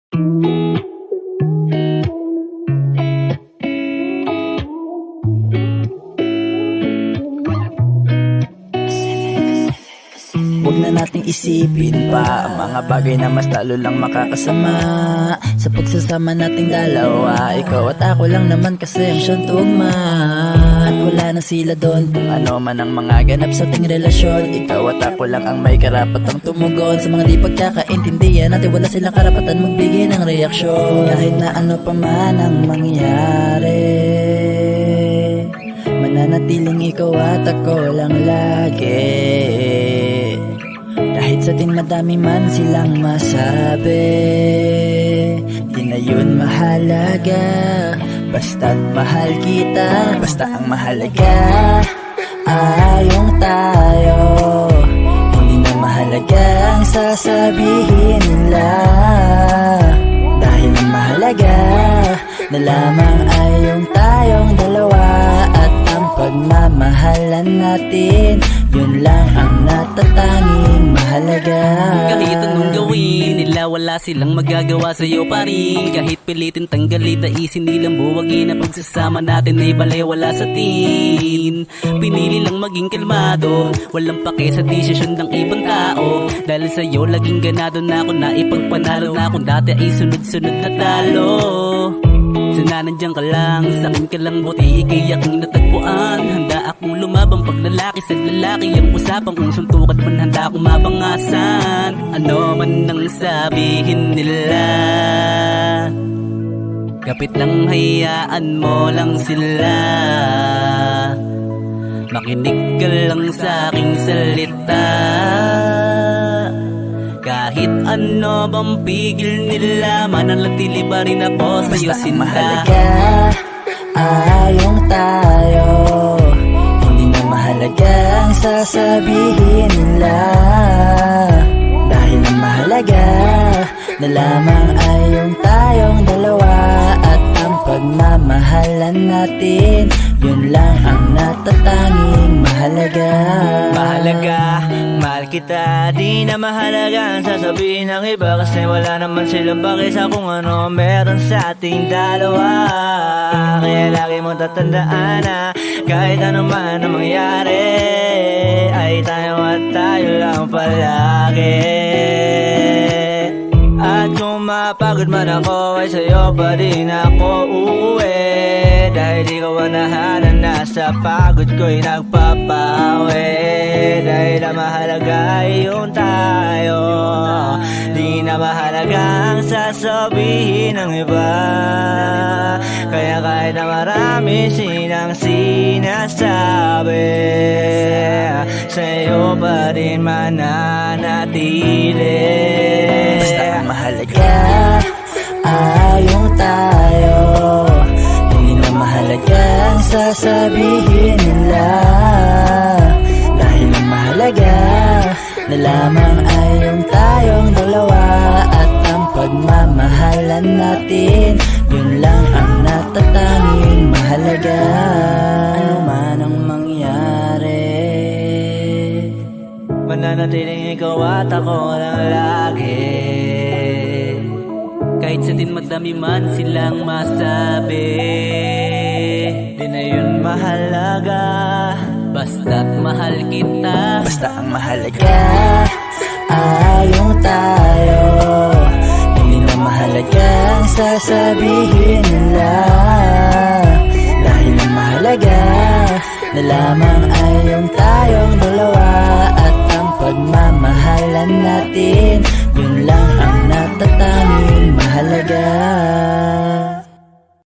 Huwag na nating isipin pa ang mga bagay na mas lalo lang makakasama sa pagsasama nating dalawa. Ikaw at ako lang naman kasi ang siyang tugma. At wala na sila doon kung ano man ang mga ganap sa ating relasyon. Ikaw at ako lang ang may karapatang tumugon sa mga di pagkakaintindihan natin. Wala silang karapatan magbigay ng reaksyon. Kahit na ano pa man ang mangyari, mananatiling ikaw at ako lang lagi. Kahit sa atin madami man silang masabi, di na yun mahalaga. Basta't mahal kita, basta ang mahalaga ay yung tayo. Hindi na mahalaga ang sasabihin nila, dahil ang mahalaga na lamang ay yung tayong dalawa. At ang pagmamahalan natin, yun lang ang natatanging mahalaga. Kahit anong gawin nila, wala silang magagawa sa'yo pa rin. Kahit pilitin tanggalin, taisin nilang buwagin, ang pagsasama natin ay balewala sa tin. Pinili lang maging kalmado, walang pake sa desisyon ng ibang tao. Dahil sa'yo laging ganado na ako na ipagpanalo na kung dati ay sunod-sunod na talo. Sana nandiyan ka lang, sa'kin ka lang buti, ikay aking natagpuan. Handa akong lumabang pag lalaki sa lalaki ang usapan. Kung suntukan man handa akong mabangasan, ano man nang sabihin nila. Kapit lang, hayaan mo lang sila. Makinig ka lang sa aking salita. Kahit ano bang pigil nila, mananatili pa rin ako sa'yo sinta. Mahalaga ay yung tayo, hindi na mahalaga ang sasabihin nila. Dahil ang mahalaga na lamang ay yung tayong dalawa. At ang pagmamahalan natin, yun lang ang natatanging mahalaga. Mahalaga, mahal kita, di na mahalaga ang sasabihin ng iba. Kasi wala naman silang pake sa kung ano meron sa ating dalawa. Kaya lagi mong tatandaan na kahit ano man ang mangyari, ay tayo at tayo lang palagi. At kung mapagod man ako, ay sa'yo pa din ako uuwi. Dahil ikaw ang nahanan na sa pagod ko'y nagpapawi. Dahil ang mahalaga ay yung tayo, di na mahalaga ang sasabihin ng iba. Kaya kahit na marami silang sinasabi, sa'yo pa din mananatili. Basta ang mahalaga ay yung tayo, hindi na mahalaga ang sasabihin nila. Dahil ang mahalaga na lamang ay yung tayong dalawa. At ang pagmamahalan natin, yun lang ang natatanging mahalaga. Ano man ang mangyari, mananatiling ikaw at ako lang lagi. Kahit sa din madami man silang masabi, Di na yun mahalaga, basta't mahal kita. basta ang mahalaga ay yung tayo, hindi na mahalaga ang sasabihin nila. Dahil ang mahalaga na lamang